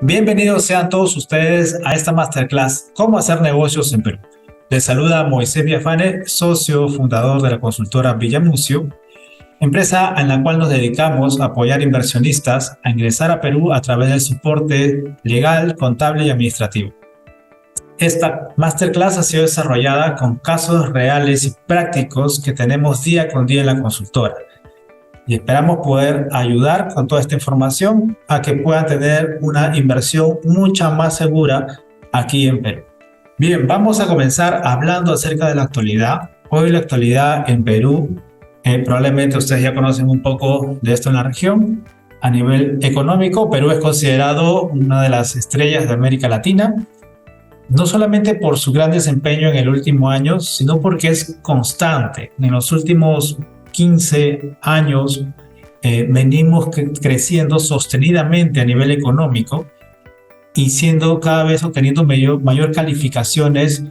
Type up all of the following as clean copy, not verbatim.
Bienvenidos sean todos ustedes a esta masterclass ¿Cómo hacer negocios en Perú? Les saluda Moisés Viafane, socio fundador de la consultora Villamucio, empresa en la cual nos dedicamos a apoyar inversionistas a ingresar a Perú a través del soporte legal, contable y administrativo. Esta masterclass ha sido desarrollada con casos reales y prácticos que tenemos día con día en la consultora. Y esperamos poder ayudar con toda esta información a que puedan tener una inversión mucho más segura aquí en Perú. Bien, vamos a comenzar hablando acerca de la actualidad. Hoy la actualidad en Perú, probablemente ustedes ya conocen un poco de esto en la región. A nivel económico, Perú es considerado una de las estrellas de América Latina, no solamente por su gran desempeño en el último año, sino porque es constante. En los últimos 15 años venimos creciendo sostenidamente a nivel económico y siendo cada vez obteniendo mayor calificaciones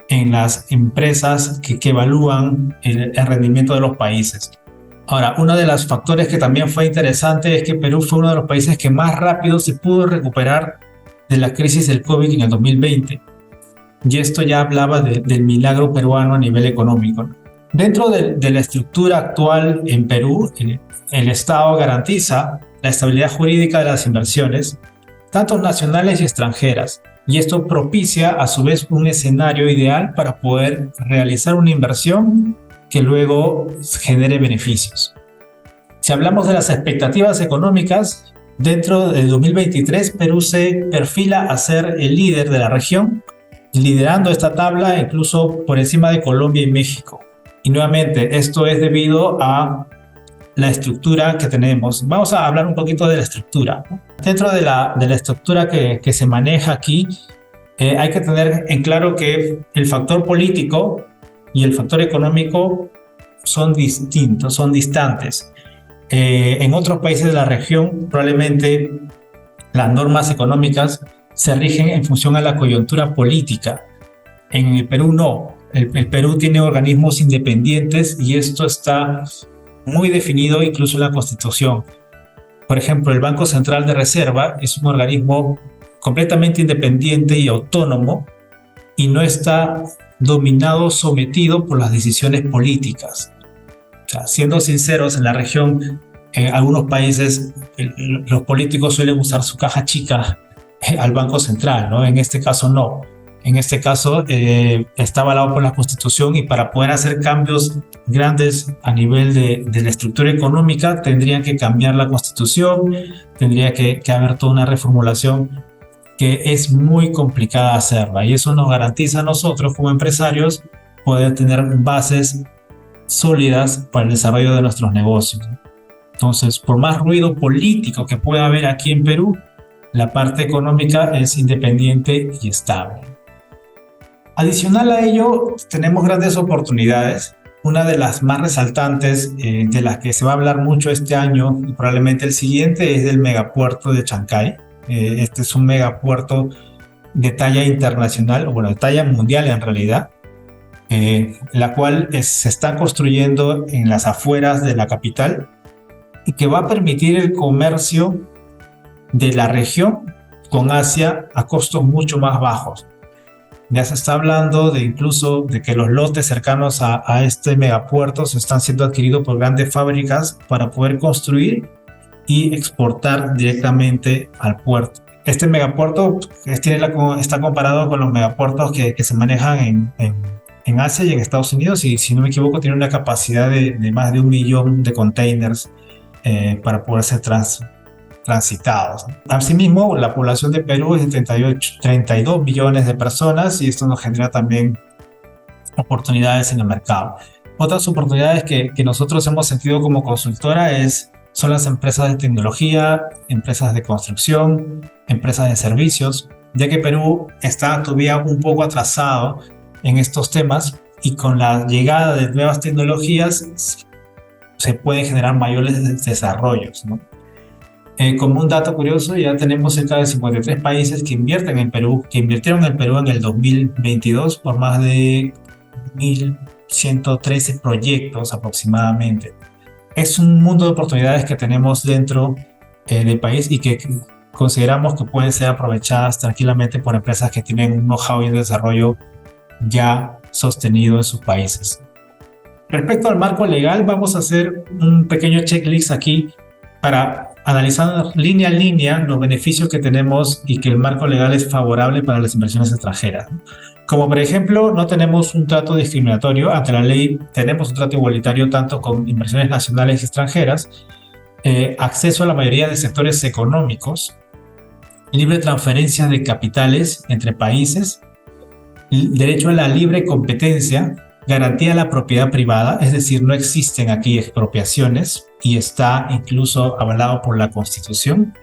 en las empresas que evalúan el rendimiento de los países. Ahora, uno de los factores que también fue interesante es que Perú fue uno de los países que más rápido se pudo recuperar de la crisis del COVID en el 2020. Y esto ya hablaba del milagro peruano a nivel económico. Dentro de la estructura actual en Perú, el Estado garantiza la estabilidad jurídica de las inversiones, tanto nacionales y extranjeras, y esto propicia a su vez un escenario ideal para poder realizar una inversión que luego genere beneficios. Si hablamos de las expectativas económicas, dentro del 2023 Perú se perfila a ser el líder de la región, liderando esta tabla incluso por encima de Colombia y México. Y nuevamente, esto es debido a la estructura que tenemos. Vamos a hablar un poquito de la estructura. Dentro de la estructura que se maneja aquí, hay que tener en claro que el factor político y el factor económico son distintos, son distantes. En otros países de la región, probablemente las normas económicas se rigen en función a la coyuntura política. En el Perú no. El Perú tiene organismos independientes y esto está muy definido incluso en la Constitución. Por ejemplo, el Banco Central de Reserva es un organismo completamente independiente y autónomo y no está dominado, sometido por las decisiones políticas. O sea, siendo sinceros, en la región, en algunos países, los políticos suelen usar su caja chica al Banco Central, ¿no? En este caso no. En este caso está avalado por la Constitución y para poder hacer cambios grandes a nivel de la estructura económica tendrían que cambiar la Constitución, tendría que haber toda una reformulación que es muy complicada hacerla y eso nos garantiza a nosotros como empresarios poder tener bases sólidas para el desarrollo de nuestros negocios. Entonces, por más ruido político que pueda haber aquí en Perú, la parte económica es independiente y estable. Adicional a ello, tenemos grandes oportunidades. Una de las más resaltantes, de las que se va a hablar mucho este año y probablemente el siguiente, es del megapuerto de Chancay. Este es un megapuerto de talla internacional, o bueno, de talla mundial en realidad, la cual se está construyendo en las afueras de la capital y que va a permitir el comercio de la región con Asia a costos mucho más bajos. Ya se está hablando de incluso de que los lotes cercanos a este megapuerto se están siendo adquiridos por grandes fábricas para poder construir y exportar directamente al puerto. Este megapuerto está comparado con los megapuertos que se manejan en Asia y en Estados Unidos y si no me equivoco tiene una capacidad de más de 1 millón de containers para poder ser transitados. Asimismo, la población de Perú es de 32 millones de personas y esto nos genera también oportunidades en el mercado. Otras oportunidades que nosotros hemos sentido como consultora son las empresas de tecnología, empresas de construcción, empresas de servicios, ya que Perú está todavía un poco atrasado en estos temas y con la llegada de nuevas tecnologías se pueden generar mayores desarrollos, ¿no? Como un dato curioso, ya tenemos cerca de 53 países que invierten en Perú, que invirtieron en Perú en el 2022 por más de 1.113 proyectos aproximadamente. Es un mundo de oportunidades que tenemos dentro del país y que consideramos que pueden ser aprovechadas tranquilamente por empresas que tienen un know-how y un desarrollo ya sostenido en sus países. Respecto al marco legal, vamos a hacer un pequeño checklist aquí para analizar línea a línea los beneficios que tenemos y que el marco legal es favorable para las inversiones extranjeras. Como por ejemplo, no tenemos un trato discriminatorio. Ante la ley tenemos un trato igualitario tanto con inversiones nacionales y extranjeras, acceso a la mayoría de sectores económicos, libre transferencia de capitales entre países, derecho a la libre competencia, garantía de la propiedad privada, es decir, no existen aquí expropiaciones y está incluso avalado por la Constitución.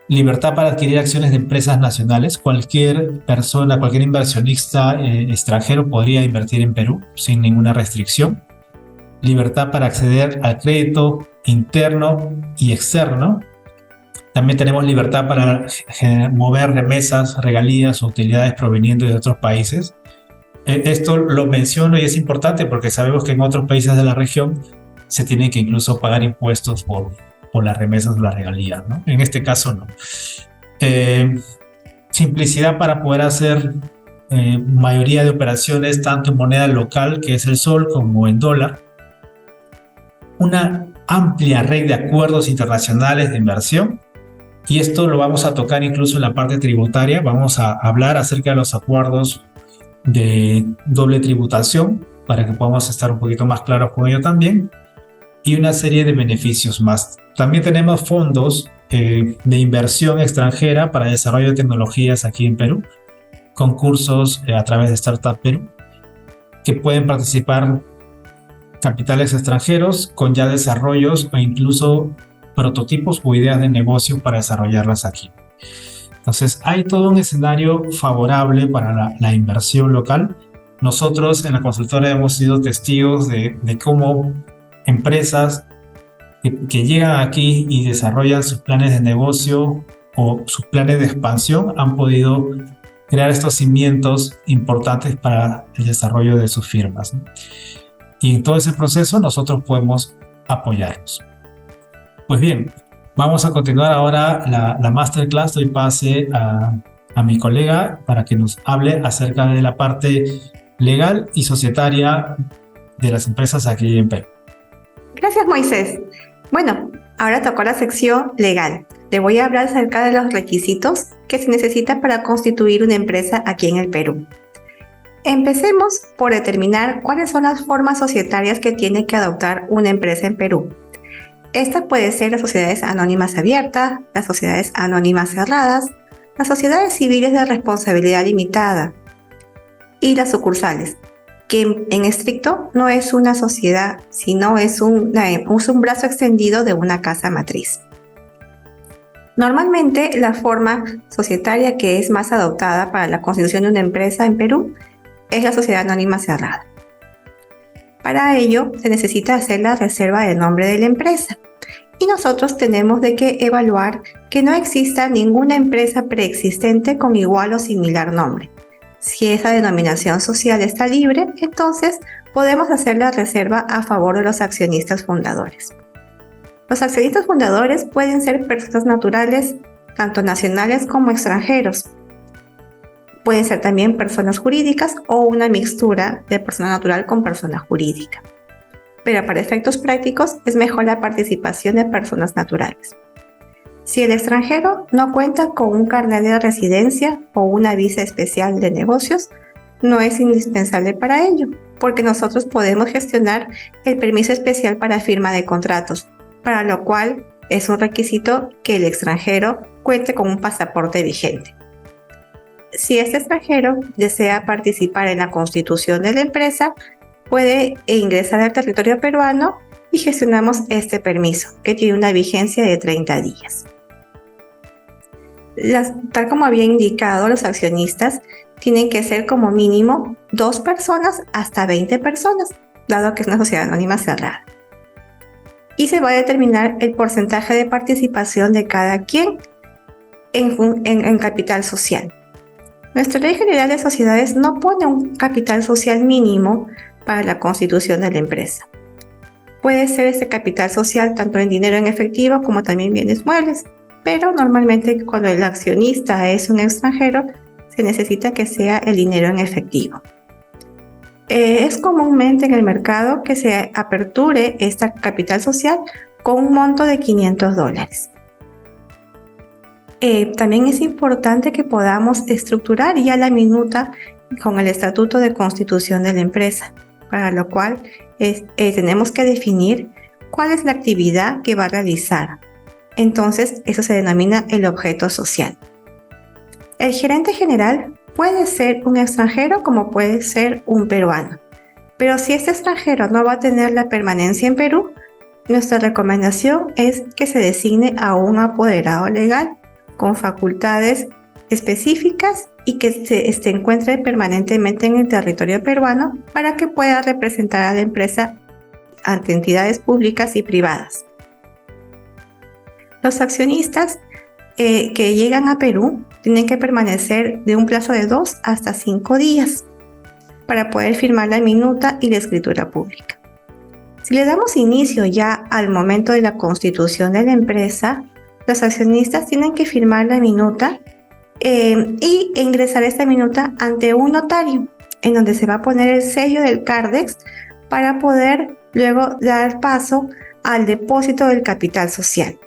Libertad para adquirir acciones de empresas nacionales. Cualquier persona, cualquier inversionista extranjero podría invertir en Perú sin ninguna restricción. Libertad para acceder al crédito interno y externo. También tenemos libertad para mover remesas, regalías o utilidades provenientes de otros países. Esto lo menciono y es importante porque sabemos que en otros países de la región se tienen que incluso pagar impuestos por las remesas o las regalías, ¿no? En este caso no. Simplicidad para poder hacer mayoría de operaciones tanto en moneda local, que es el sol, como en dólar. Una amplia red de acuerdos internacionales de inversión. Y esto lo vamos a tocar incluso en la parte tributaria. Vamos a hablar acerca de los acuerdos de doble tributación para que podamos estar un poquito más claros con ello también, y una serie de beneficios más. También tenemos fondos de inversión extranjera para desarrollo de tecnologías aquí en Perú, concursos a través de Startup Perú, que pueden participar capitales extranjeros con ya desarrollos o incluso prototipos o ideas de negocio para desarrollarlas aquí. Entonces, hay todo un escenario favorable para la inversión local. Nosotros en la consultora hemos sido testigos de cómo empresas que llegan aquí y desarrollan sus planes de negocio o sus planes de expansión han podido crear estos cimientos importantes para el desarrollo de sus firmas, ¿no? Y en todo ese proceso nosotros podemos apoyarlos. Pues bien, vamos a continuar ahora la masterclass. Doy pase a mi colega para que nos hable acerca de la parte legal y societaria de las empresas aquí en Perú. Gracias, Moisés. Bueno, ahora tocó la sección legal. Le voy a hablar acerca de los requisitos que se necesitan para constituir una empresa aquí en el Perú. Empecemos por determinar cuáles son las formas societarias que tiene que adoptar una empresa en Perú. Esta puede ser las sociedades anónimas abiertas, las sociedades anónimas cerradas, las sociedades civiles de responsabilidad limitada y las sucursales, que en estricto no es una sociedad, sino es un brazo extendido de una casa matriz. Normalmente, la forma societaria que es más adoptada para la constitución de una empresa en Perú es la sociedad anónima cerrada. Para ello, se necesita hacer la reserva del nombre de la empresa. Y nosotros tenemos de que evaluar que no exista ninguna empresa preexistente con igual o similar nombre. Si esa denominación social está libre, entonces podemos hacer la reserva a favor de los accionistas fundadores. Los accionistas fundadores pueden ser personas naturales, tanto nacionales como extranjeros. Pueden ser también personas jurídicas o una mixtura de persona natural con persona jurídica. Pero para efectos prácticos es mejor la participación de personas naturales. Si el extranjero no cuenta con un carnet de residencia o una visa especial de negocios, no es indispensable para ello, porque nosotros podemos gestionar el permiso especial para firma de contratos, para lo cual es un requisito que el extranjero cuente con un pasaporte vigente. Si este extranjero desea participar en la constitución de la empresa, puede ingresar al territorio peruano y gestionamos este permiso, que tiene una vigencia de 30 días. Tal como había indicado, los accionistas tienen que ser como mínimo 2 personas hasta 20 personas, dado que es una sociedad anónima cerrada. Y se va a determinar el porcentaje de participación de cada quien en capital social. Nuestra Ley General de Sociedades no pone un capital social mínimo para la constitución de la empresa. Puede ser este capital social tanto en dinero en efectivo como también bienes muebles. pero normalmente cuando el accionista es un extranjero, se necesita que sea el dinero en efectivo. Es comúnmente en el mercado que se aperture esta capital social con un monto de $500. También es importante que podamos estructurar ya la minuta con el estatuto de constitución de la empresa, para lo cual tenemos que definir cuál es la actividad que va a realizar. Entonces, eso se denomina el objeto social. El gerente general puede ser un extranjero como puede ser un peruano, pero si este extranjero no va a tener la permanencia en Perú, nuestra recomendación es que se designe a un apoderado legal con facultades específicas y que se encuentre permanentemente en el territorio peruano para que pueda representar a la empresa ante entidades públicas y privadas. Los accionistas que llegan a Perú tienen que permanecer de un plazo de 2 hasta 5 días para poder firmar la minuta y la escritura pública. Si le damos inicio ya al momento de la constitución de la empresa, los accionistas tienen que firmar la minuta y ingresar esta minuta ante un notario, en donde se va a poner el sello del CARDEX para poder luego dar paso al depósito del capital social.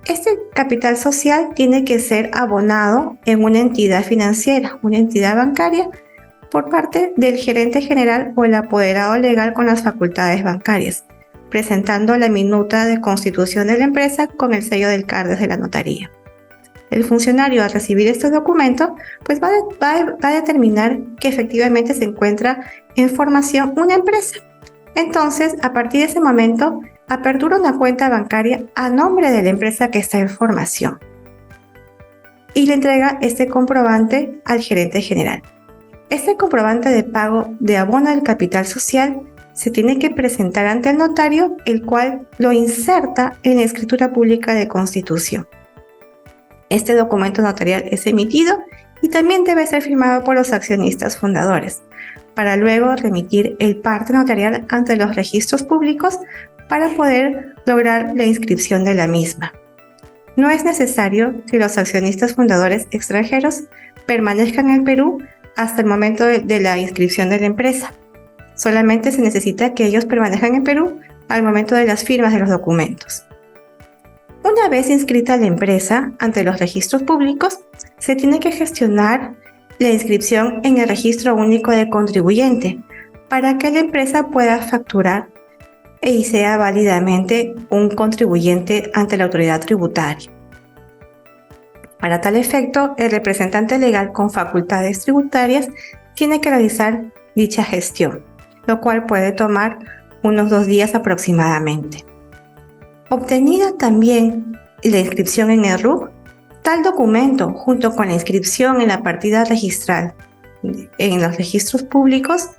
Este capital social tiene que ser abonado en una entidad financiera, una entidad bancaria, por parte del gerente general o el apoderado legal con las facultades bancarias, presentando la minuta de constitución de la empresa con el sello del CARDEX de la notaría. El funcionario, al recibir este documento, pues va a determinar que efectivamente se encuentra en formación una empresa. Entonces, a partir de ese momento, apertura una cuenta bancaria a nombre de la empresa que está en formación y le entrega este comprobante al gerente general. Este comprobante de pago de abono del capital social se tiene que presentar ante el notario, el cual lo inserta en la escritura pública de constitución. Este documento notarial es emitido y también debe ser firmado por los accionistas fundadores, para luego remitir el parte notarial ante los registros públicos para poder lograr la inscripción de la misma. No es necesario que los accionistas fundadores extranjeros permanezcan en Perú hasta el momento de la inscripción de la empresa. Solamente se necesita que ellos permanezcan en Perú al momento de las firmas de los documentos. Una vez inscrita la empresa ante los registros públicos, se tiene que gestionar la inscripción en el registro único de contribuyente para que la empresa pueda facturar y sea válidamente un contribuyente ante la autoridad tributaria. Para tal efecto, el representante legal con facultades tributarias tiene que realizar dicha gestión, lo cual puede tomar unos 2 días aproximadamente. Obtenida también la inscripción en el RUC, tal documento, junto con la inscripción en la partida registral en los registros públicos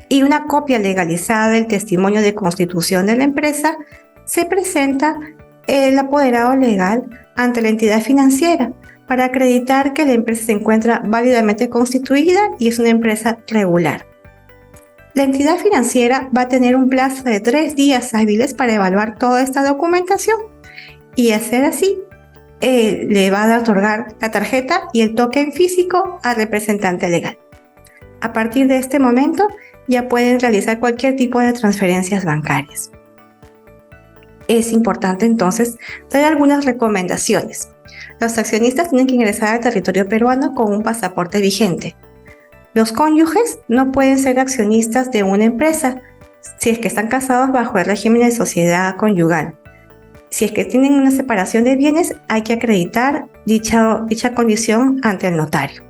y una copia legalizada del testimonio de constitución de la empresa, se presenta el apoderado legal ante la entidad financiera para acreditar que la empresa se encuentra válidamente constituida y es una empresa regular. La entidad financiera va a tener un plazo de 3 días hábiles para evaluar toda esta documentación y hacer así, le va a otorgar la tarjeta y el token físico al representante legal. A partir de este momento ya pueden realizar cualquier tipo de transferencias bancarias. Es importante entonces dar algunas recomendaciones. Los accionistas tienen que ingresar al territorio peruano con un pasaporte vigente. Los cónyuges no pueden ser accionistas de una empresa si es que están casados bajo el régimen de sociedad conyugal. Si es que tienen una separación de bienes, hay que acreditar dicha condición ante el notario.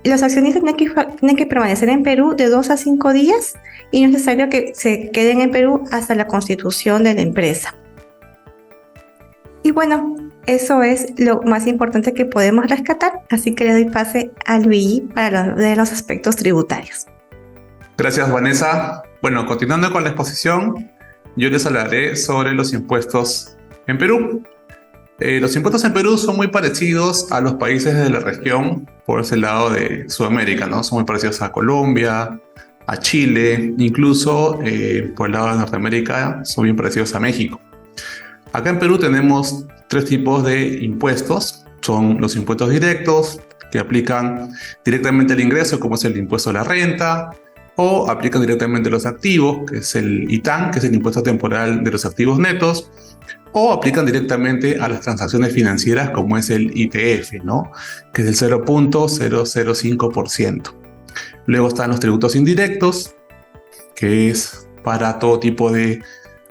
Los accionistas tienen que permanecer en Perú de 2 a 5 días y no es necesario que se queden en Perú hasta la constitución de la empresa. Y bueno, eso es lo más importante que podemos rescatar, así que le doy pase a Luigi para de los aspectos tributarios. Gracias, Vanessa. Bueno, continuando con la exposición, yo les hablaré sobre los impuestos en Perú. Los impuestos en Perú son muy parecidos a los países de la región por ese lado de Sudamérica, ¿no? Son muy parecidos a Colombia, a Chile, incluso por el lado de Norteamérica son bien parecidos a México. Acá en Perú tenemos tres tipos de impuestos. Son los impuestos directos, que aplican directamente al ingreso, como es el impuesto a la renta, o aplican directamente a los activos, que es el ITAN, que es el impuesto temporal de los activos netos, o aplican directamente a las transacciones financieras, como es el ITF, ¿no? Que es el 0.005%. Luego están los tributos indirectos, que es para todo tipo de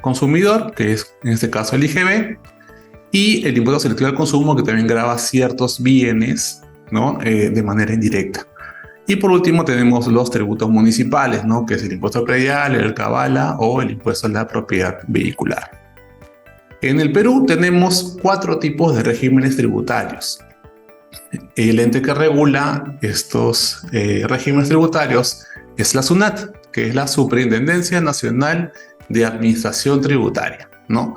consumidor, que es en este caso el IGB, y el impuesto selectivo al consumo, que también grava ciertos bienes, ¿no? De manera indirecta. Y por último tenemos los tributos municipales, ¿no? Que es el impuesto predial, el cabala o el impuesto a la propiedad vehicular. En el Perú tenemos 4 tipos de regímenes tributarios. El ente que regula estos regímenes tributarios es la SUNAT, que es la Superintendencia Nacional de Administración Tributaria, ¿no?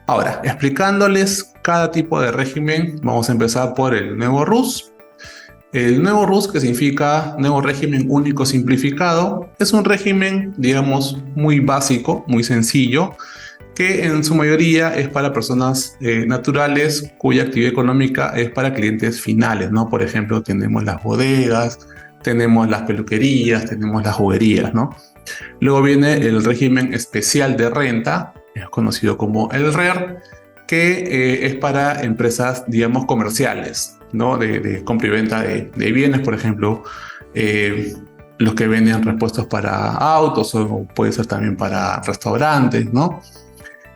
Ahora, explicándoles cada tipo de régimen, vamos a empezar por el nuevo RUS. El nuevo RUS, que significa Nuevo Régimen Único Simplificado, es un régimen, digamos, muy básico, muy sencillo, que en su mayoría es para personas naturales cuya actividad económica es para clientes finales, ¿no? Por ejemplo, tenemos las bodegas, tenemos las peluquerías, tenemos las juguerías, ¿no? Luego viene el régimen especial de renta, es conocido como el RER, que es para empresas, digamos, comerciales, ¿no? De compra y venta de bienes, por ejemplo, los que venden repuestos para autos o puede ser también para restaurantes, ¿no?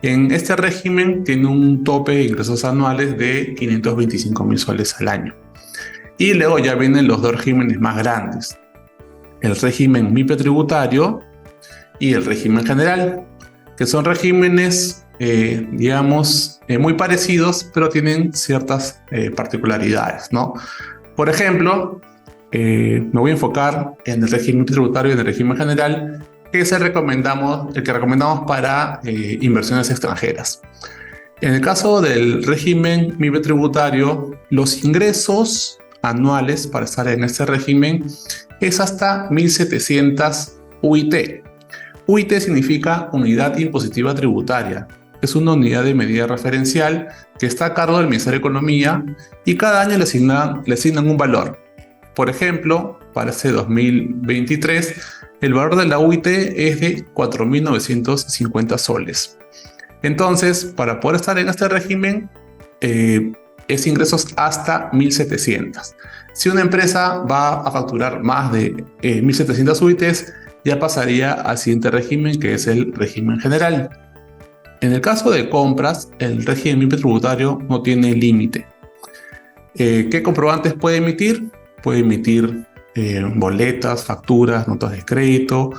En este régimen tiene un tope de ingresos anuales de 525.000 soles al año. Y luego ya vienen los 2 regímenes más grandes, el régimen MIPE tributario y el régimen general, que son regímenes, digamos, muy parecidos, pero tienen ciertas particularidades, ¿no? Por ejemplo, me voy a enfocar en el régimen tributario y en el régimen general, que es el que recomendamos para inversiones extranjeras. En el caso del régimen MIPE tributario, los ingresos anuales para estar en este régimen es hasta 1.700 UIT. UIT significa Unidad Impositiva Tributaria. Es una unidad de medida referencial que está a cargo del Ministerio de Economía y cada año le asignan un valor. Por ejemplo, para este 2023, el valor de la UIT es de 4.950 soles. Entonces, para poder estar en este régimen, es ingresos hasta 1.700. Si una empresa va a facturar más de 1.700 UITs, ya pasaría al siguiente régimen, que es el régimen general. En el caso de compras, el régimen MIPE tributario no tiene límite. ¿Qué comprobantes puede emitir? Puede emitir boletas, facturas, notas de crédito,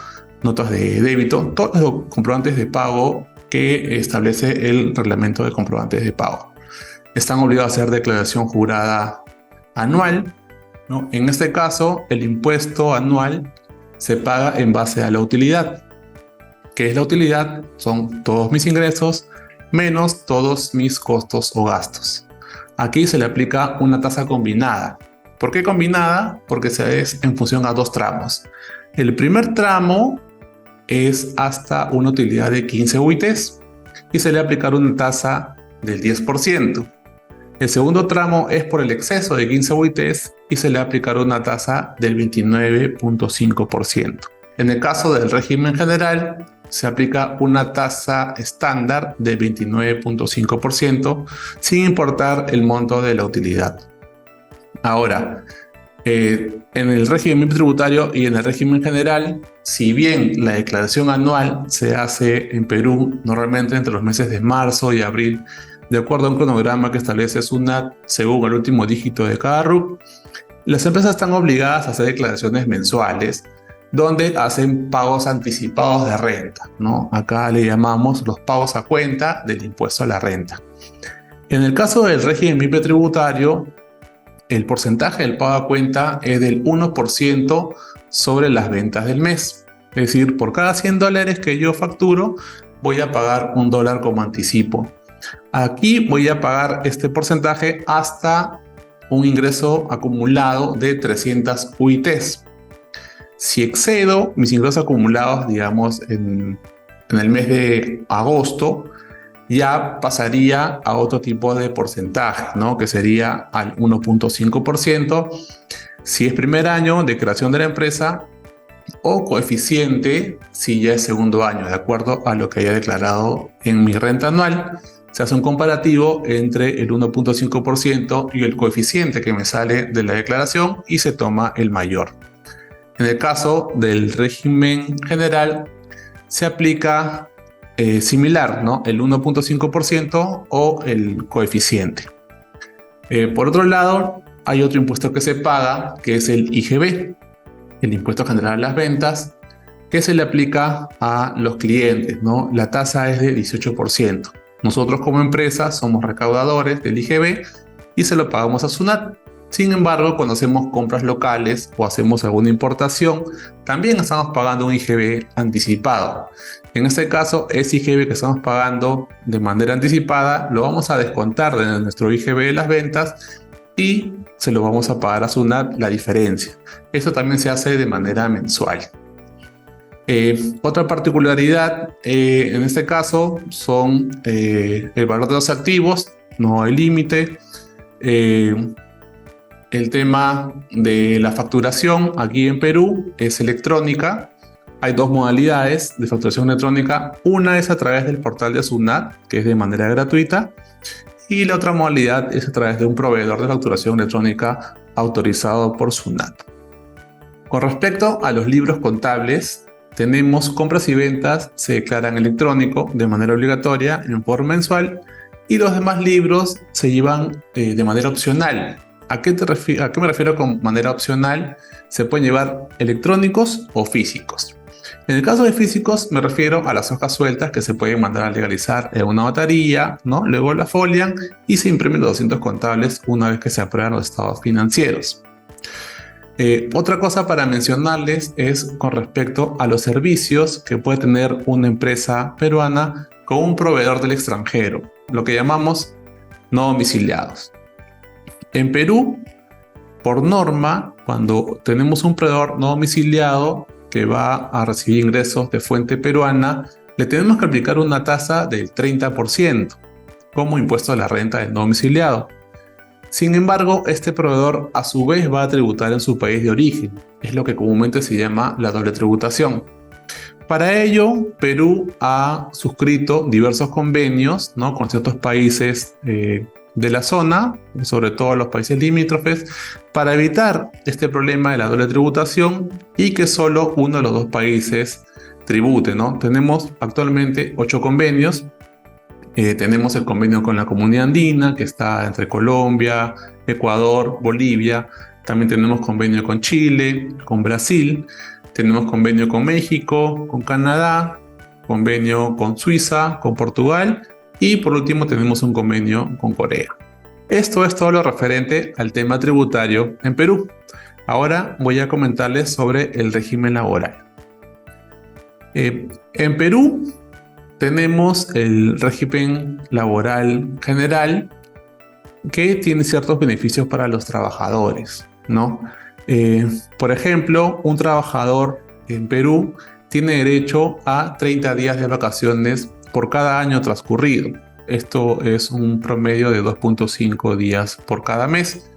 notas de débito, todos los comprobantes de pago que establece el reglamento de comprobantes de pago. Están obligados a hacer declaración jurada anual, ¿no? En este caso, el impuesto anual se paga en base a la utilidad. ¿Qué es la utilidad? Son todos mis ingresos menos todos mis costos o gastos. Aquí se le aplica una tasa combinada. ¿Por qué combinada? Porque se es en función a 2 tramos. El primer tramo es hasta una utilidad de 15 UITs y se le aplicará una tasa del 10%. El segundo tramo es por el exceso de 15 UITs y se le aplicará una tasa del 29.5%. En el caso del régimen general, se aplica una tasa estándar de 29.5% sin importar el monto de la utilidad. Ahora, en el régimen tributario y en el régimen general, si bien la declaración anual se hace en Perú normalmente entre los meses de marzo y abril, de acuerdo a un cronograma que establece SUNAT según el último dígito de cada RUC, las empresas están obligadas a hacer declaraciones mensuales donde hacen pagos anticipados de renta, ¿no? Acá le llamamos los pagos a cuenta del impuesto a la renta. En el caso del régimen MIPE tributario, el porcentaje del pago a cuenta es del 1% sobre las ventas del mes. Es decir, por cada $100 que yo facturo, voy a pagar $1 como anticipo. Aquí voy a pagar este porcentaje hasta un ingreso acumulado de 300 UITs. Si excedo mis ingresos acumulados, digamos, en el mes de agosto, ya pasaría a otro tipo de porcentaje, ¿no? Que sería al 1.5% si es primer año de creación de la empresa, o coeficiente si ya es segundo año, de acuerdo a lo que haya declarado en mi renta anual. Se hace un comparativo entre el 1.5% y el coeficiente que me sale de la declaración y se toma el mayor. En el caso del régimen general, se aplica similar, ¿no? El 1.5% o el coeficiente. Por otro lado, hay otro impuesto que se paga, que es el IGB, el Impuesto General a las Ventas, que se le aplica a los clientes, ¿no? La tasa es de 18%. Nosotros como empresa somos recaudadores del IGB y se lo pagamos a SUNAT. Sin embargo, cuando hacemos compras locales o hacemos alguna importación, también estamos pagando un IGB anticipado. En este caso, ese IGB que estamos pagando de manera anticipada lo vamos a descontar de nuestro IGB de las ventas y se lo vamos a pagar a SUNAT la diferencia. Esto también se hace de manera mensual. Otra particularidad en este caso son el valor de los activos, no hay límite. El tema de la facturación aquí en Perú es electrónica. Hay dos modalidades de facturación electrónica. Una es a través del portal de SUNAT, que es de manera gratuita, y la otra modalidad es a través de un proveedor de facturación electrónica autorizado por SUNAT. Con respecto a los libros contables, tenemos compras y ventas, se declaran electrónico de manera obligatoria en forma mensual, y los demás libros se llevan de manera opcional. ¿A qué me refiero con manera opcional? Se pueden llevar electrónicos o físicos. En el caso de físicos me refiero a las hojas sueltas que se pueden mandar a legalizar en una notaría, ¿no? Luego la folian y se imprimen los 200 contables una vez que se aprueban los estados financieros. Otra cosa para mencionarles es con respecto a los servicios que puede tener una empresa peruana con un proveedor del extranjero, lo que llamamos no domiciliados. En Perú, por norma, cuando tenemos un proveedor no domiciliado que va a recibir ingresos de fuente peruana, le tenemos que aplicar una tasa del 30% como impuesto a la renta del no domiciliado. Sin embargo, este proveedor a su vez va a tributar en su país de origen. Es lo que comúnmente se llama la doble tributación. Para ello, Perú ha suscrito diversos convenios, ¿no? Con ciertos países de la zona, sobre todo los países limítrofes, para evitar este problema de la doble tributación y que solo uno de los dos países tribute, ¿no? Tenemos actualmente 8 convenios. Tenemos el convenio con la Comunidad Andina, que está entre Colombia, Ecuador, Bolivia. También tenemos convenio con Chile, con Brasil. Tenemos convenio con México, con Canadá, convenio con Suiza, con Portugal y por último tenemos un convenio con Corea. Esto es todo lo referente al tema tributario en Perú. Ahora voy a comentarles sobre el régimen laboral. En Perú tenemos el régimen laboral general que tiene ciertos beneficios para los trabajadores, ¿no? Por ejemplo, un trabajador en Perú tiene derecho a 30 días de vacaciones por cada año transcurrido. Esto es un promedio de 2.5 días por cada mes.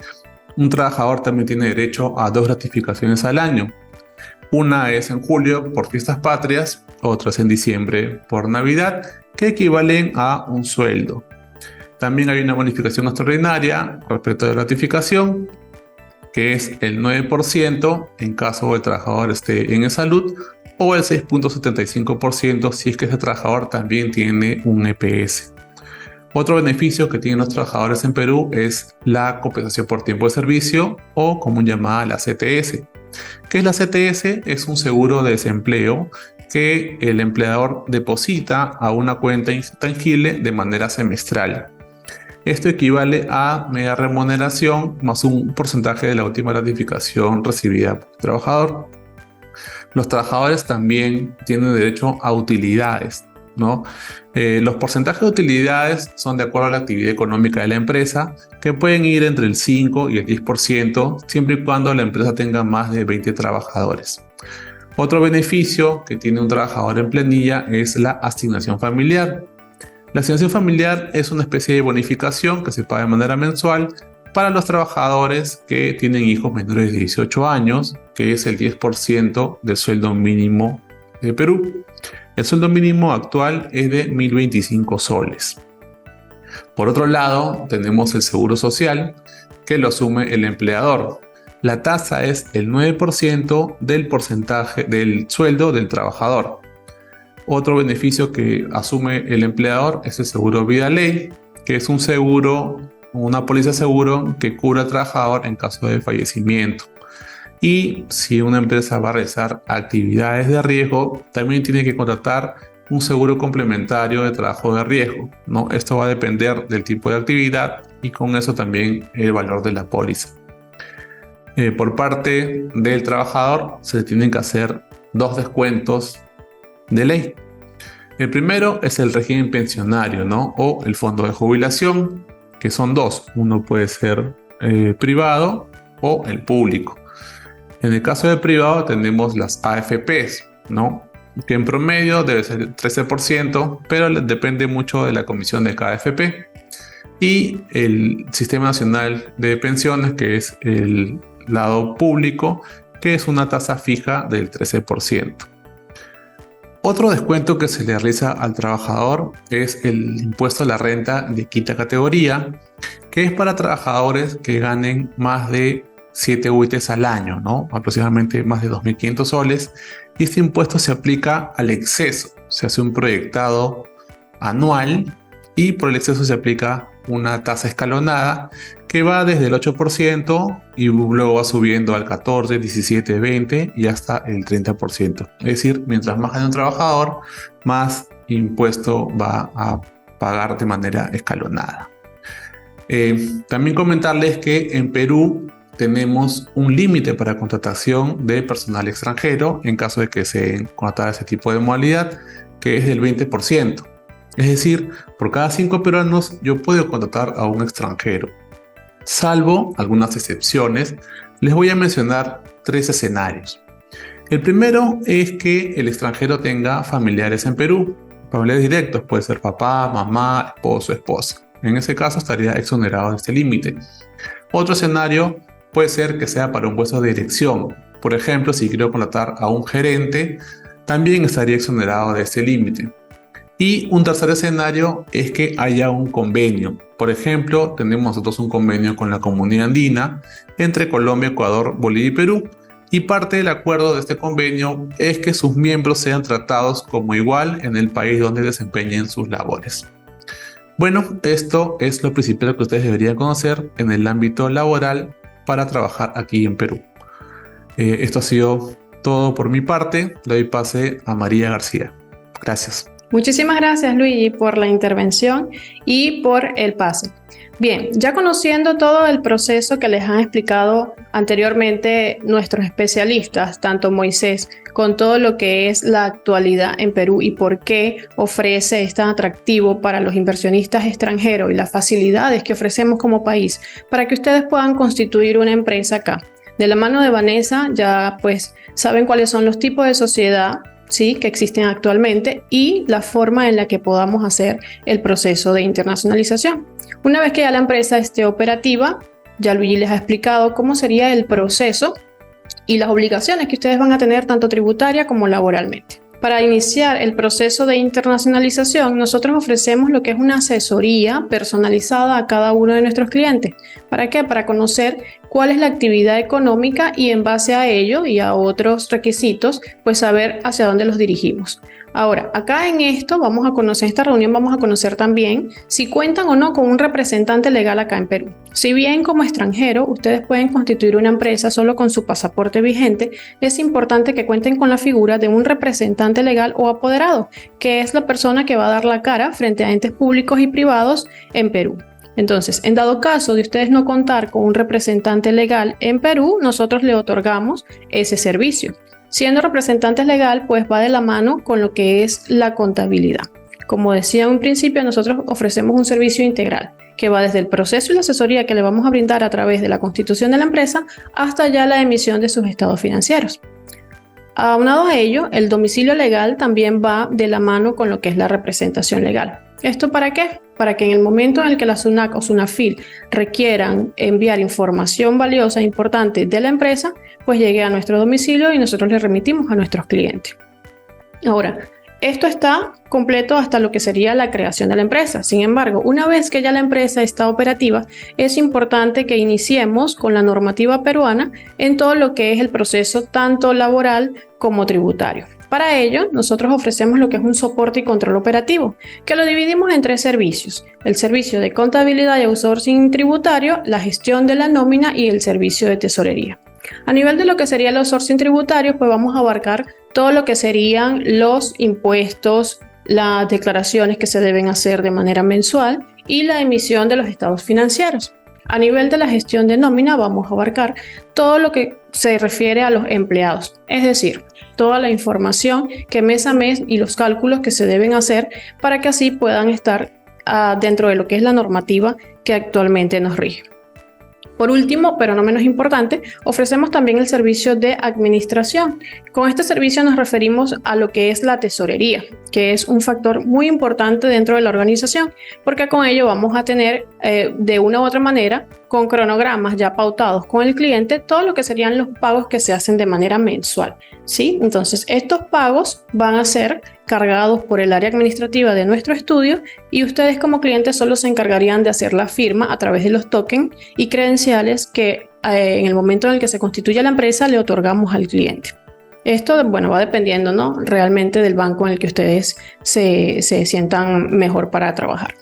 Un trabajador también tiene derecho a 2 gratificaciones al año. Una es en julio por fiestas patrias, otra es en diciembre por Navidad, que equivalen a un sueldo. También hay una bonificación extraordinaria respecto de gratificación, que es el 9% en caso el trabajador esté en salud, o el 6.75% si es que ese trabajador también tiene un EPS. Otro beneficio que tienen los trabajadores en Perú es la compensación por tiempo de servicio, o común llamada la CTS. ¿Qué es la CTS? Es un seguro de desempleo que el empleador deposita a una cuenta intangible de manera semestral. Esto equivale a media remuneración más un porcentaje de la última gratificación recibida por el trabajador. Los trabajadores también tienen derecho a utilidades, ¿no? Los porcentajes de utilidades son de acuerdo a la actividad económica de la empresa, que pueden ir entre el 5 y el 10%, siempre y cuando la empresa tenga más de 20 trabajadores. Otro beneficio que tiene un trabajador en planilla es la asignación familiar. La asignación familiar es una especie de bonificación que se paga de manera mensual para los trabajadores que tienen hijos menores de 18 años, que es el 10% del sueldo mínimo de Perú. El sueldo mínimo actual es de 1.025 soles. Por otro lado, tenemos el seguro social, que lo asume el empleador. La tasa es el 9% del porcentaje del sueldo del trabajador. Otro beneficio que asume el empleador es el seguro Vida Ley, que es un seguro, una póliza de seguro que cubre al trabajador en caso de fallecimiento. Y si una empresa va a realizar actividades de riesgo, también tiene que contratar un seguro complementario de trabajo de riesgo, ¿no? Esto va a depender del tipo de actividad y con eso también el valor de la póliza. Por parte del trabajador se tienen que hacer 2 descuentos de ley. El primero es el régimen pensionario, ¿no? O el fondo de jubilación, que son 2. Uno puede ser privado o el público. En el caso del privado tenemos las AFPs, ¿no? Que en promedio debe ser 13%, pero depende mucho de la comisión de cada AFP. Y el Sistema Nacional de Pensiones, que es el lado público, que es una tasa fija del 13%. Otro descuento que se le realiza al trabajador es el impuesto a la renta de quinta categoría, que es para trabajadores que ganen más de 7 UITs al año, ¿no? Aproximadamente más de 2.500 soles. Y este impuesto se aplica al exceso. Se hace un proyectado anual y por el exceso se aplica una tasa escalonada que va desde el 8% y luego va subiendo al 14, 17, 20 y hasta el 30%. Es decir, mientras más gane un trabajador, más impuesto va a pagar de manera escalonada. También comentarles que en Perú tenemos un límite para contratación de personal extranjero en caso de que se contratara ese tipo de modalidad, que es del 20%. Es decir, por cada 5 peruanos yo puedo contratar a un extranjero. Salvo algunas excepciones, les voy a mencionar 3 escenarios. El primero es que el extranjero tenga familiares en Perú. Familiares directos, puede ser papá, mamá, esposo, esposa. En ese caso estaría exonerado de este límite. Otro escenario puede ser que sea para un puesto de dirección. Por ejemplo, si quiero contratar a un gerente, también estaría exonerado de este límite. Y un tercer escenario es que haya un convenio. Por ejemplo, tenemos nosotros un convenio con la Comunidad Andina entre Colombia, Ecuador, Bolivia y Perú. Y parte del acuerdo de este convenio es que sus miembros sean tratados como igual en el país donde desempeñen sus labores. Bueno, esto es lo principal que ustedes deberían conocer en el ámbito laboral para trabajar aquí en Perú. Esto ha sido todo por mi parte. Le doy pase a María García. Gracias. Muchísimas gracias, Luigi, por la intervención y por el pase. Bien, ya conociendo todo el proceso que les han explicado anteriormente nuestros especialistas, tanto Moisés, con todo lo que es la actualidad en Perú y por qué ofrece este atractivo para los inversionistas extranjeros y las facilidades que ofrecemos como país para que ustedes puedan constituir una empresa acá. De la mano de Vanessa ya pues saben cuáles son los tipos de sociedad, ¿sí?, que existen actualmente y la forma en la que podamos hacer el proceso de internacionalización. Una vez que ya la empresa esté operativa, ya Luigi les ha explicado cómo sería el proceso y las obligaciones que ustedes van a tener tanto tributaria como laboralmente. Para iniciar el proceso de internacionalización, nosotros ofrecemos lo que es una asesoría personalizada a cada uno de nuestros clientes. ¿Para qué? Para conocer cuál es la actividad económica y en base a ello y a otros requisitos, pues saber hacia dónde los dirigimos. Ahora, acá en esta reunión vamos a conocer también si cuentan o no con un representante legal acá en Perú. Si bien como extranjero ustedes pueden constituir una empresa solo con su pasaporte vigente, es importante que cuenten con la figura de un representante legal o apoderado, que es la persona que va a dar la cara frente a entes públicos y privados en Perú. Entonces, en dado caso de ustedes no contar con un representante legal en Perú, nosotros le otorgamos ese servicio. Siendo representante legal, pues va de la mano con lo que es la contabilidad. Como decía en un principio, nosotros ofrecemos un servicio integral que va desde el proceso y la asesoría que le vamos a brindar a través de la constitución de la empresa hasta ya la emisión de sus estados financieros. Aunado a ello, el domicilio legal también va de la mano con lo que es la representación legal. ¿Esto para qué? Para que en el momento en el que la SUNAC o SUNAFIL requieran enviar información valiosa e importante de la empresa, pues llegue a nuestro domicilio y nosotros le remitimos a nuestros clientes. Ahora, esto está completo hasta lo que sería la creación de la empresa. Sin embargo, una vez que ya la empresa está operativa, es importante que iniciemos con la normativa peruana en todo lo que es el proceso tanto laboral como tributario. Para ello, nosotros ofrecemos lo que es un soporte y control operativo, que lo dividimos en 3 servicios: el servicio de contabilidad y outsourcing tributario, la gestión de la nómina y el servicio de tesorería. A nivel de lo que sería el outsourcing tributario, pues vamos a abarcar todo lo que serían los impuestos, las declaraciones que se deben hacer de manera mensual y la emisión de los estados financieros. A nivel de la gestión de nómina vamos a abarcar todo lo que se refiere a los empleados, es decir, toda la información que mes a mes y los cálculos que se deben hacer para que así puedan estar dentro de lo que es la normativa que actualmente nos rige. Por último, pero no menos importante, ofrecemos también el servicio de administración. Con este servicio nos referimos a lo que es la tesorería, que es un factor muy importante dentro de la organización, porque con ello vamos a tener de una u otra manera, con cronogramas ya pautados con el cliente, todo lo que serían los pagos que se hacen de manera mensual, ¿sí? Entonces, estos pagos van a ser cargados por el área administrativa de nuestro estudio y ustedes como clientes solo se encargarían de hacer la firma a través de los tokens y credenciales que en el momento en el que se constituye la empresa le otorgamos al cliente. Esto, bueno, va dependiendo, ¿no?, realmente del banco en el que ustedes se sientan mejor para trabajar.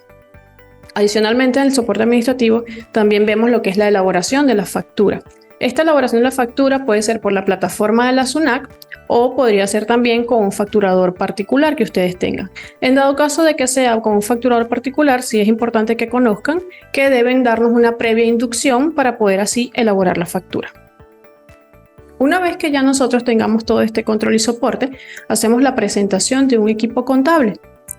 Adicionalmente, en el soporte administrativo también vemos lo que es la elaboración de la factura. Esta elaboración de la factura puede ser por la plataforma de la SUNAC o podría ser también con un facturador particular que ustedes tengan. En dado caso de que sea con un facturador particular, sí es importante que conozcan que deben darnos una previa inducción para poder así elaborar la factura. Una vez que ya nosotros tengamos todo este control y soporte, hacemos la presentación de un equipo contable.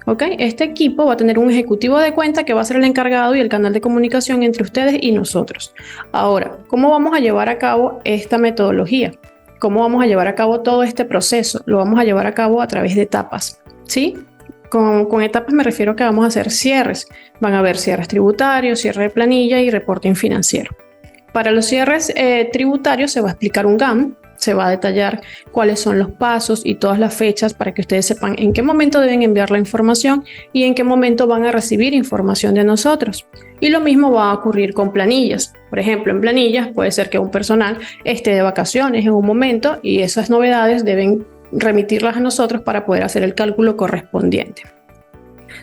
¿Okay? Este equipo va a tener un ejecutivo de cuenta que va a ser el encargado y el canal de comunicación entre ustedes y nosotros. Ahora, ¿cómo vamos a llevar a cabo esta metodología? ¿Cómo vamos a llevar a cabo todo este proceso? Lo vamos a llevar a cabo a través de etapas, ¿sí? Con etapas me refiero a que vamos a hacer cierres. Van a haber cierres tributarios, cierre de planilla y reporting financiero. Para los cierres tributarios se va a explicar un GAM, se va a detallar cuáles son los pasos y todas las fechas para que ustedes sepan en qué momento deben enviar la información y en qué momento van a recibir información de nosotros. Y lo mismo va a ocurrir con planillas. Por ejemplo, en planillas puede ser que un personal esté de vacaciones en un momento y esas novedades deben remitirlas a nosotros para poder hacer el cálculo correspondiente.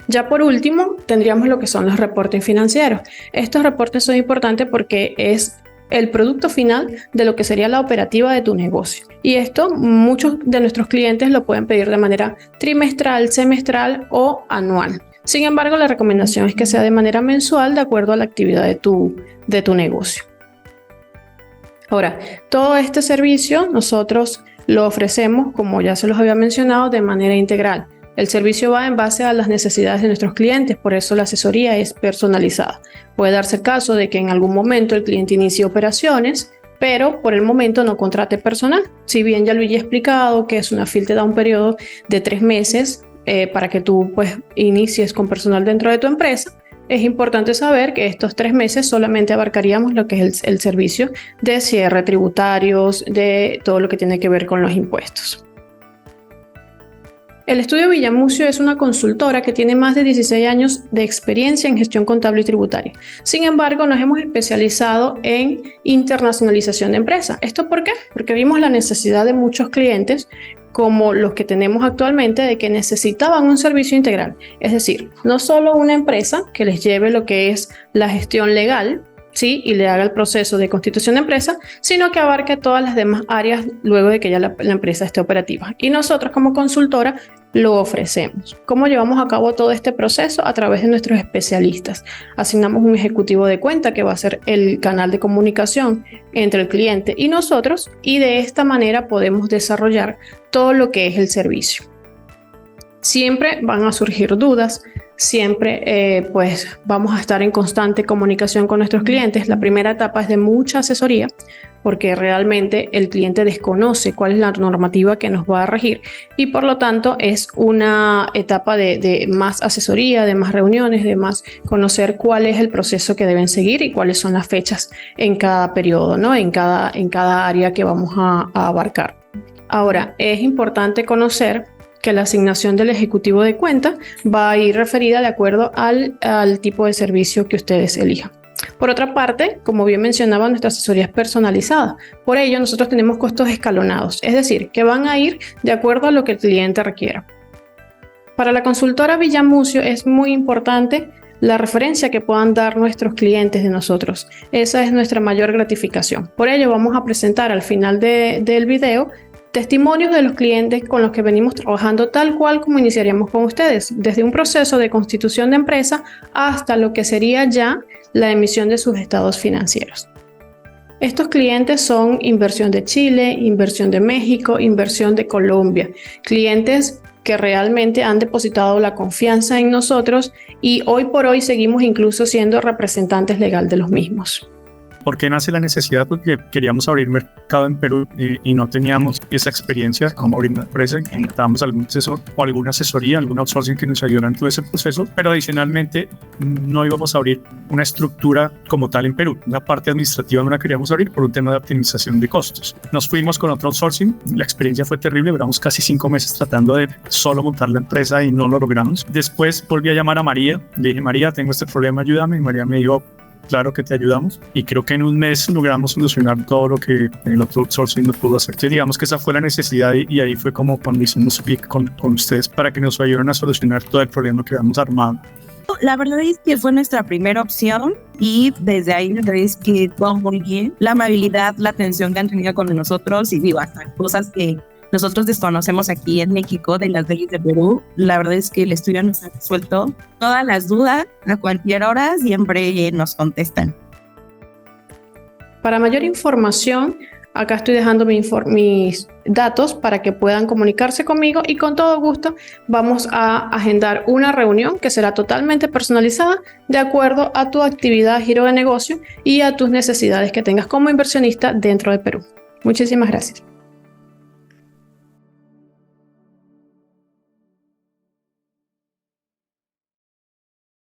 Ya por último, tendríamos lo que son los reportes financieros. Estos reportes son importantes porque es el producto final de lo que sería la operativa de tu negocio. Y esto muchos de nuestros clientes lo pueden pedir de manera trimestral, semestral o anual. Sin embargo, la recomendación es que sea de manera mensual de acuerdo a la actividad de tu negocio. Ahora, todo este servicio nosotros lo ofrecemos, como ya se los había mencionado, de manera integral. El servicio va en base a las necesidades de nuestros clientes, por eso la asesoría es personalizada. Puede darse el caso de que en algún momento el cliente inicie operaciones, pero por el momento no contrate personal. Si bien ya lo he explicado que SUNAFIL te da un periodo de 3 meses para que tú pues inicies con personal dentro de tu empresa, es importante saber que estos 3 meses solamente abarcaríamos lo que es el servicio de cierre tributarios, de todo lo que tiene que ver con los impuestos. El estudio Villamucio es una consultora que tiene más de 16 años de experiencia en gestión contable y tributaria. Sin embargo, nos hemos especializado en internacionalización de empresas. ¿Esto por qué? Porque vimos la necesidad de muchos clientes, como los que tenemos actualmente, de que necesitaban un servicio integral. Es decir, no solo una empresa que les lleve lo que es la gestión legal, ¿sí?, y le haga el proceso de constitución de empresa, sino que abarque todas las demás áreas luego de que ya la empresa esté operativa. Y nosotros como consultora lo ofrecemos. ¿Cómo llevamos a cabo todo este proceso? A través de nuestros especialistas. Asignamos un ejecutivo de cuenta que va a ser el canal de comunicación entre el cliente y nosotros, y de esta manera podemos desarrollar todo lo que es el servicio. Siempre van a surgir dudas, siempre pues vamos a estar en constante comunicación con nuestros clientes. La primera etapa es de mucha asesoría, porque realmente el cliente desconoce cuál es la normativa que nos va a regir y por lo tanto es una etapa de más asesoría, de más reuniones, de más conocer cuál es el proceso que deben seguir y cuáles son las fechas en cada periodo, ¿no? En cada área que vamos a abarcar. Ahora, es importante conocer que la asignación del ejecutivo de cuenta va a ir referida de acuerdo al tipo de servicio que ustedes elijan. Por otra parte, como bien mencionaba, nuestra asesoría es personalizada. Por ello, nosotros tenemos costos escalonados, es decir, que van a ir de acuerdo a lo que el cliente requiera. Para la consultora Villamucio es muy importante la referencia que puedan dar nuestros clientes de nosotros. Esa es nuestra mayor gratificación. Por ello, vamos a presentar al final del video testimonios de los clientes con los que venimos trabajando tal cual como iniciaríamos con ustedes, desde un proceso de constitución de empresa hasta lo que sería ya la emisión de sus estados financieros. Estos clientes son inversión de Chile, inversión de México, inversión de Colombia, clientes que realmente han depositado la confianza en nosotros y hoy por hoy seguimos incluso siendo representantes legales de los mismos. ¿Por qué nace la necesidad? Porque queríamos abrir mercado en Perú y no teníamos esa experiencia como abrir una empresa. Necesitábamos algún asesor o alguna asesoría, algún outsourcing que nos ayudara en todo ese proceso. Pero adicionalmente no íbamos a abrir una estructura como tal en Perú. Una parte administrativa no la queríamos abrir por un tema de optimización de costos. Nos fuimos con otro outsourcing. La experiencia fue terrible. Duramos casi 5 meses tratando de solo montar la empresa y no lo logramos. Después volví a llamar a María. Le dije, María, tengo este problema, ayúdame. Y María me dijo, claro que te ayudamos, y creo que en un mes logramos solucionar todo lo que el otro outsourcing no pudo hacer. Entonces, digamos que esa fue la necesidad y ahí fue como cuando hicimos pick con ustedes para que nos ayudaran a solucionar todo el problema que habíamos armado. La verdad es que fue nuestra primera opción y desde ahí la verdad es que todo muy bien. La amabilidad, la atención que han tenido con nosotros y digo, hasta cosas que nosotros desconocemos aquí en México de las leyes de Perú. La verdad es que el estudio nos ha resuelto todas las dudas a cualquier hora, siempre nos contestan. Para mayor información, acá estoy dejando mis datos para que puedan comunicarse conmigo y con todo gusto vamos a agendar una reunión que será totalmente personalizada de acuerdo a tu actividad, giro de negocio y a tus necesidades que tengas como inversionista dentro de Perú. Muchísimas gracias.